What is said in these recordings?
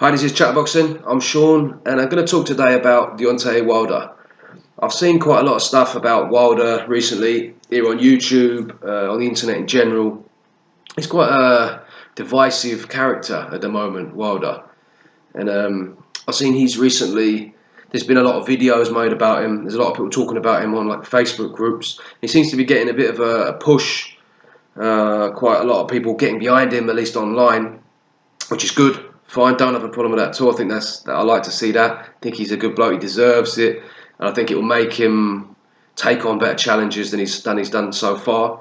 Hi, this is Chatterboxing. I'm Sean, and I'm going to talk today about Deontay Wilder. I've seen quite a lot of stuff about Wilder recently here on YouTube, on the internet in general. He's quite a divisive character at the moment, Wilder. And I've seen there's been a lot of videos made about him. There's a lot of people talking about him on like Facebook groups. He seems to be getting a bit of a push. Quite a lot of people getting behind him, at least online, which is good. Fine, don't have a problem with that at all. I think I like to see that. I think he's a good bloke. He deserves it, and I think it will make him take on better challenges than he's done so far.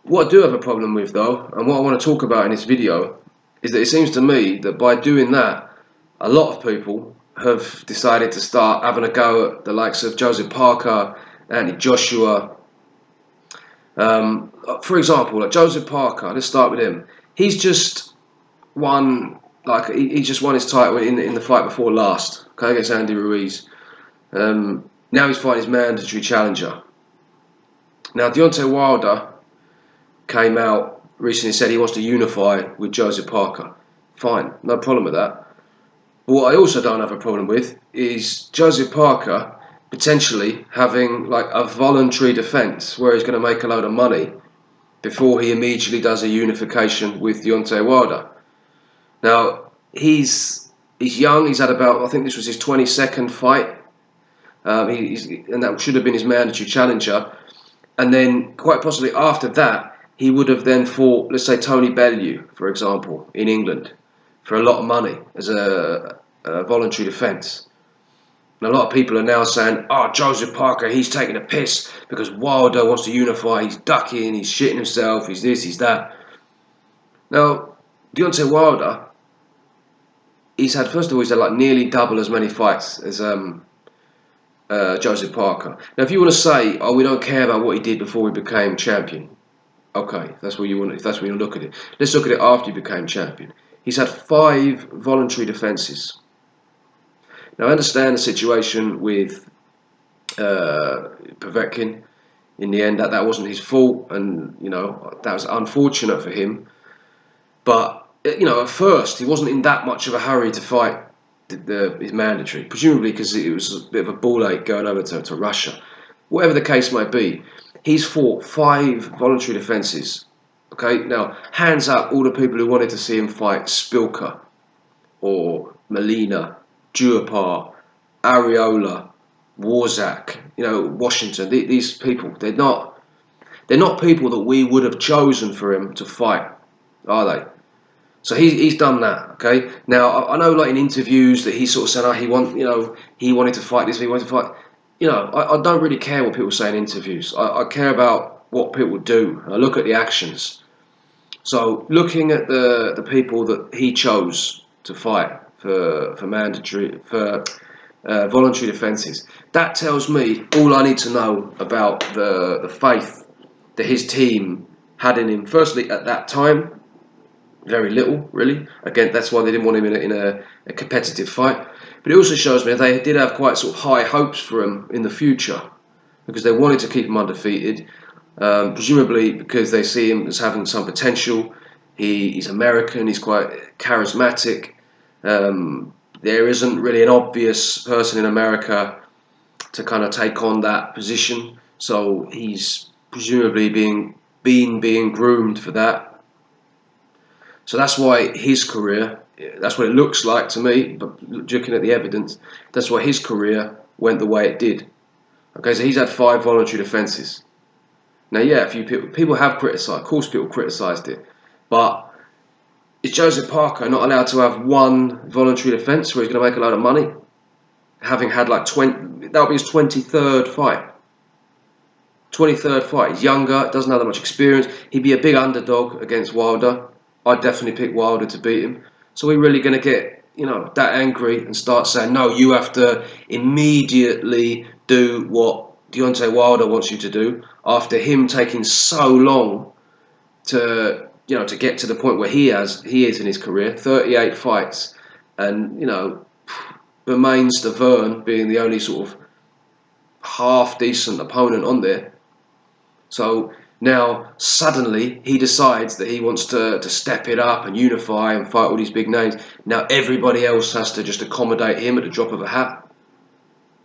What I do have a problem with, though, and what I want to talk about in this video, is that it seems to me that by doing that, a lot of people have decided to start having a go at the likes of Joseph Parker, Anthony Joshua. For example, like Joseph Parker, let's start with him. He's just won. He just won his title in the fight before last, okay, against Andy Ruiz. Now he's fighting his mandatory challenger. Now Deontay Wilder came out recently and said he wants to unify with Joseph Parker. Fine, no problem with that. But what I also don't have a problem with is Joseph Parker potentially having like a voluntary defence where he's going to make a load of money before he immediately does a unification with Deontay Wilder. Now, he's young. He's had about, I think this was his 22nd fight. And that should have been his mandatory challenger. And then, quite possibly after that, he would have then fought, let's say, Tony Bellew, for example, in England, for a lot of money as a voluntary defence. And a lot of people are now saying, oh, Joseph Parker, he's taking a piss because Wilder wants to unify. He's ducking, he's shitting himself, he's this, he's that. Now, Deontay Wilder, he's had like nearly double as many fights as Joseph Parker. Now, if you want to say, oh, we don't care about what he did before he became champion, okay, if that's what you look at it. Let's look at it after he became champion. He's had 5 voluntary defences. Now, I understand the situation with Povetkin. In the end, that wasn't his fault, and that was unfortunate for him. But at first, he wasn't in that much of a hurry to fight his mandatory, presumably because it was a bit of a ball ache going over to Russia. Whatever the case might be, he's fought 5 voluntary defences. Okay, now, hands up all the people who wanted to see him fight Spilka or Molina, Duhapar, Areola, Warzak, Washington. These people, they're not people that we would have chosen for him to fight, are they? So he's done that, okay. Now I know, like in interviews, that he sort of said, he wanted to fight this, he wanted to fight. I don't really care what people say in interviews. I care about what people do. I look at the actions. So looking at the people that he chose to fight for voluntary defences, that tells me all I need to know about the faith that his team had in him. Firstly, at that time, very little, really. Again, that's why they didn't want him in a competitive fight. But it also shows me they did have quite sort of high hopes for him in the future, because they wanted to keep him undefeated, presumably because they see him as having some potential. He's American, he's quite charismatic. There isn't really an obvious person in America to kind of take on that position, so he's presumably being groomed for that. So that's why his career, that's what it looks like to me, but looking at the evidence, that's why his career went the way it did. Okay, so he's had 5 voluntary defences. Now, yeah, a few people have criticised, of course people criticised it, but is Joseph Parker not allowed to have 1 voluntary defence where he's going to make a load of money? Having had like 20, that'll be his 23rd fight. 23rd fight, he's younger, doesn't have that much experience, he'd be a big underdog against Wilder. I'd definitely pick Wilder to beat him. So we're really going to get, that angry and start saying, no, you have to immediately do what Deontay Wilder wants you to do, after him taking so long to get to the point where he is in his career, 38 fights, and remains Stavern being the only sort of half decent opponent on there. So Now, suddenly, he decides that he wants to step it up and unify and fight all these big names. Now, everybody else has to just accommodate him at the drop of a hat.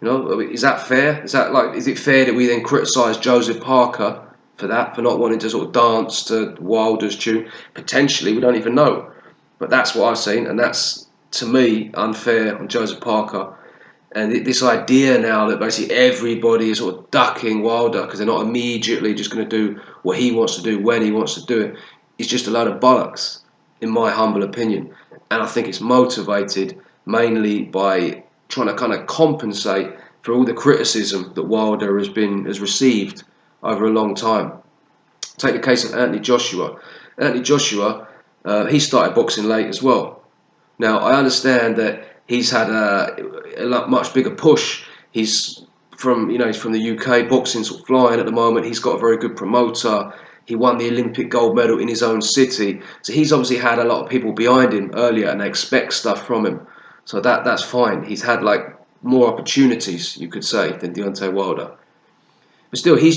Is that fair? Is it fair that we then criticise Joseph Parker for that, for not wanting to sort of dance to Wilder's tune? Potentially, we don't even know. But that's what I've seen, and that's, to me, unfair on Joseph Parker. And this idea now that basically everybody is sort of ducking Wilder because they're not immediately just going to do what he wants to do when he wants to do it is just a load of bollocks, in my humble opinion. And I think it's motivated mainly by trying to kind of compensate for all the criticism that Wilder has received over a long time. Take the case of Anthony Joshua. Anthony Joshua, he started boxing late as well. Now, I understand that he's had a much bigger push. He's from the UK, boxing sort of flying at the moment. He's got a very good promoter. He won the Olympic gold medal in his own city. So he's obviously had a lot of people behind him earlier, and they expect stuff from him. So that's fine. He's had more opportunities, you could say, than Deontay Wilder. But still, he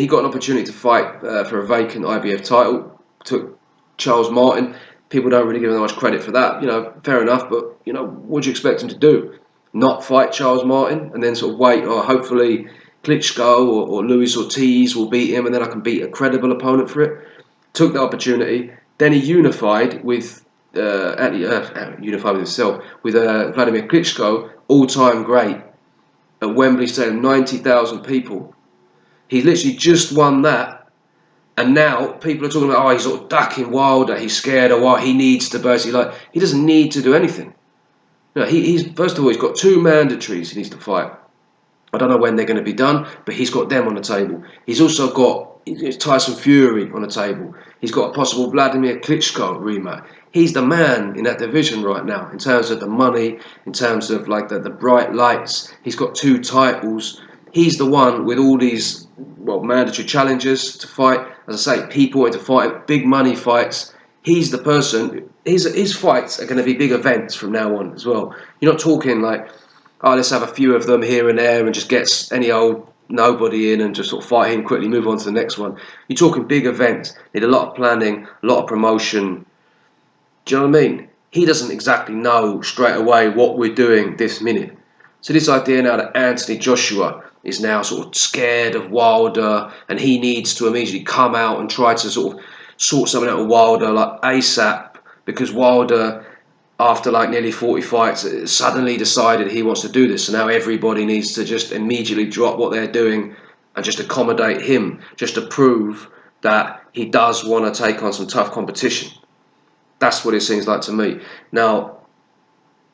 got an opportunity to fight for a vacant IBF title. Took Charles Martin. People don't really give him that much credit for that. Fair enough, but what do you expect him to do? Not fight Charles Martin and then sort of wait, or hopefully Klitschko or Luis Ortiz will beat him and then I can beat a credible opponent for it. Took the opportunity. Then he unified with unified with himself with Vladimir Klitschko, all-time great at Wembley Stadium, 90,000 people. He literally just won that, and now people are talking about, he's sort of ducking Wilder, he's scared of what he needs to basically he doesn't need to do anything. He's first of all, he's got two mandatories he needs to fight. I don't know when they're going to be done, but he's got them on the table. He's also got Tyson Fury on the table. He's got a possible Vladimir Klitschko rematch. He's the man in that division right now in terms of the money, in terms of the bright lights. He's got two titles. He's the one with all these mandatory challenges to fight. As I say, people want to fight big money fights. He's the person. His fights are going to be big events from now on as well. You're not talking let's have a few of them here and there and just get any old nobody in and just sort of fight him quickly, move on to the next one. You're talking big events, need a lot of planning, a lot of promotion. Do you know what I mean? He doesn't exactly know straight away what we're doing this minute. So this idea now that Anthony Joshua is now sort of scared of Wilder and he needs to immediately come out and try to sort of sort something out with Wilder ASAP because Wilder, after nearly 40 fights, suddenly decided he wants to do this. So now everybody needs to just immediately drop what they're doing and just accommodate him, just to prove that he does want to take on some tough competition. That's what it seems like to me. Now,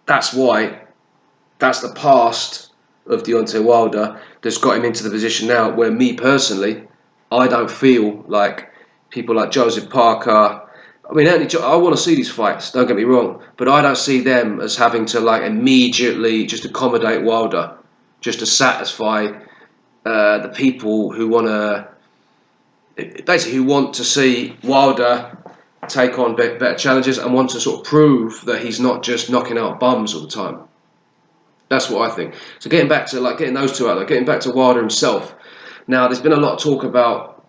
that's the past of Deontay Wilder that's got him into the position now where me personally, I don't feel like people like Joseph Parker. I mean, I want to see these fights, don't get me wrong, but I don't see them as having to immediately just accommodate Wilder, just to satisfy the people who want to see Wilder take on better challenges and want to sort of prove that he's not just knocking out bums all the time. That's what I think. So getting back to getting those two out there, getting back to Wilder himself. Now, there's been a lot of talk about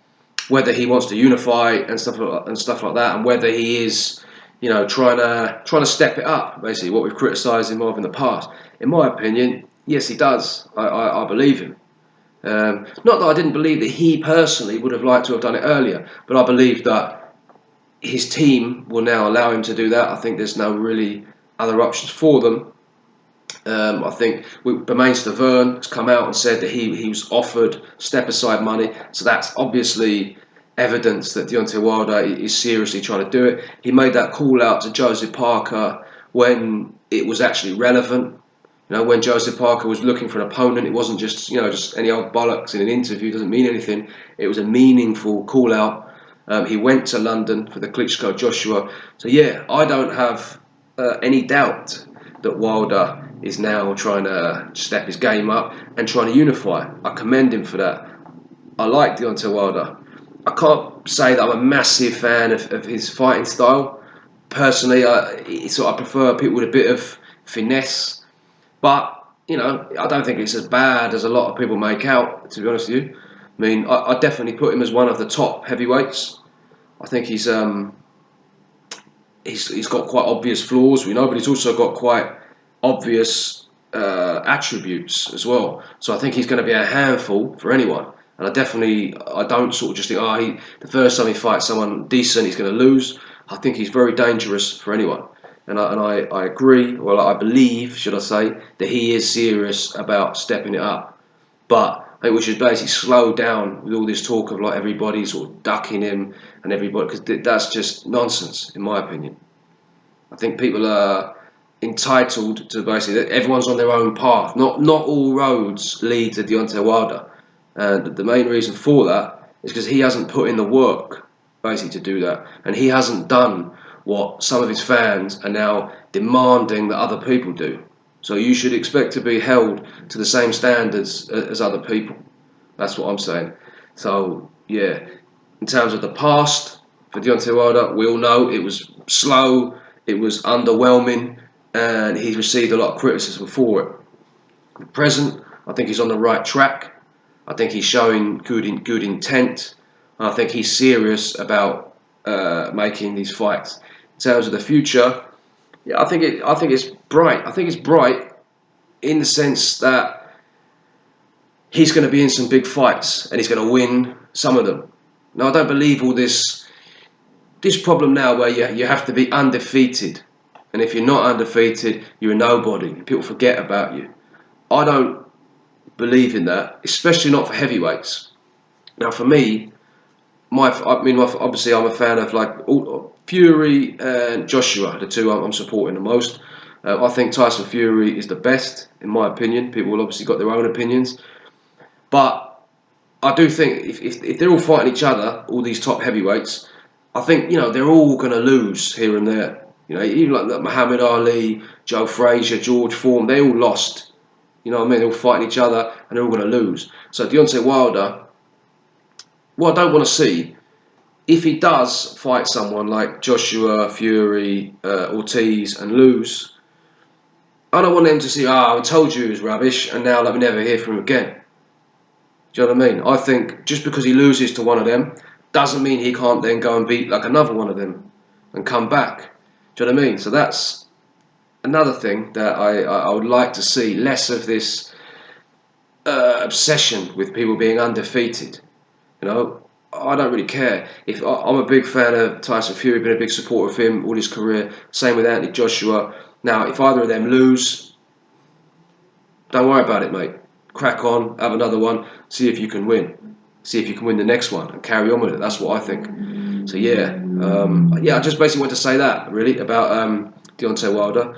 whether he wants to unify and stuff like that, and whether he is, trying to step it up. Basically, what we've criticised him of in the past. In my opinion, yes, he does. I believe him. Not that I didn't believe that he personally would have liked to have done it earlier, but I believe that his team will now allow him to do that. I think there's no really other options for them. I think Bermain Stavern has come out and said that he was offered step-aside money. So that's obviously evidence that Deontay Wilder is seriously trying to do it. He made that call out to Joseph Parker when it was actually relevant. When Joseph Parker was looking for an opponent, it wasn't just any old bollocks in an interview. It doesn't mean anything. It was a meaningful call out. He went to London for the Klitschko Joshua. So yeah, I don't have any doubt that Wilder is now trying to step his game up and trying to unify. I commend him for that. I like Deontay Wilder. I can't say that I'm a massive fan of his fighting style. Personally, I prefer people with a bit of finesse. But, I don't think it's as bad as a lot of people make out, to be honest with you. I mean, I definitely put him as one of the top heavyweights. I think he's got quite obvious flaws, we know, but he's also got quite obvious attributes as well. So I think he's going to be a handful for anyone. And I don't sort of just think, the first time he fights someone decent, he's going to lose. I think he's very dangerous for anyone. And I agree, well, I believe, should I say, that he is serious about stepping it up. But I think we should basically slow down with all this talk of like everybody sort of ducking him and everybody, because that's just nonsense, in my opinion. I think people are entitled to basically that everyone's on their own path. Not all roads lead to Deontay Wilder, and the main reason for that is because he hasn't put in the work basically to do that, and he hasn't done what some of his fans are now demanding that other people do. So you should expect to be held to the same standards as other people. That's what I'm saying. So yeah, in terms of the past for Deontay Wilder, we all know it was slow, it was underwhelming, and he's received a lot of criticism for it. At present, I think he's on the right track. I think he's showing good intent. And I think he's serious about making these fights. In terms of the future, yeah, I think it's bright. I think it's bright in the sense that he's going to be in some big fights and he's going to win some of them. Now, I don't believe all this problem now where you have to be undefeated, and if you're not undefeated, you're a nobody. People forget about you. I don't believe in that, especially not for heavyweights. Now, for me, obviously, I'm a fan of Fury and Joshua, the two I'm supporting the most. I think Tyson Fury is the best, in my opinion. People will obviously got their own opinions, but I do think if they're all fighting each other, all these top heavyweights, I think they're all going to lose here and there. Even like Muhammad Ali, Joe Frazier, George Foreman, they all lost. You know what I mean? They're all fighting each other and they're all going to lose. So Deontay Wilder, what I don't want to see, if he does fight someone like Joshua, Fury, Ortiz and lose, I don't want them to see, I told you he was rubbish and now let me never hear from him again. Do you know what I mean? I think just because he loses to one of them doesn't mean he can't then go and beat like another one of them and come back. Do you know what I mean? So that's another thing that I would like to see, less of this obsession with people being undefeated. I don't really care. I'm a big fan of Tyson Fury, been a big supporter of him all his career. Same with Anthony Joshua. Now, if either of them lose, don't worry about it, mate. Crack on, have another one, see if you can win. See if you can win the next one and carry on with it. That's what I think. So I just basically want to say that really about Deontay Wilder.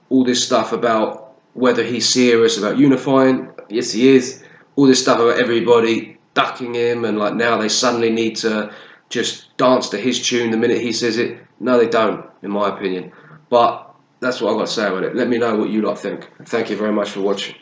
All this stuff about whether he's serious about unifying. Yes, he is. All this stuff about everybody ducking him and like now they suddenly need to just dance to his tune the minute he says it. No, they don't, in my opinion. But that's what I've got to say about it. Let me know what you lot think. Thank you very much for watching.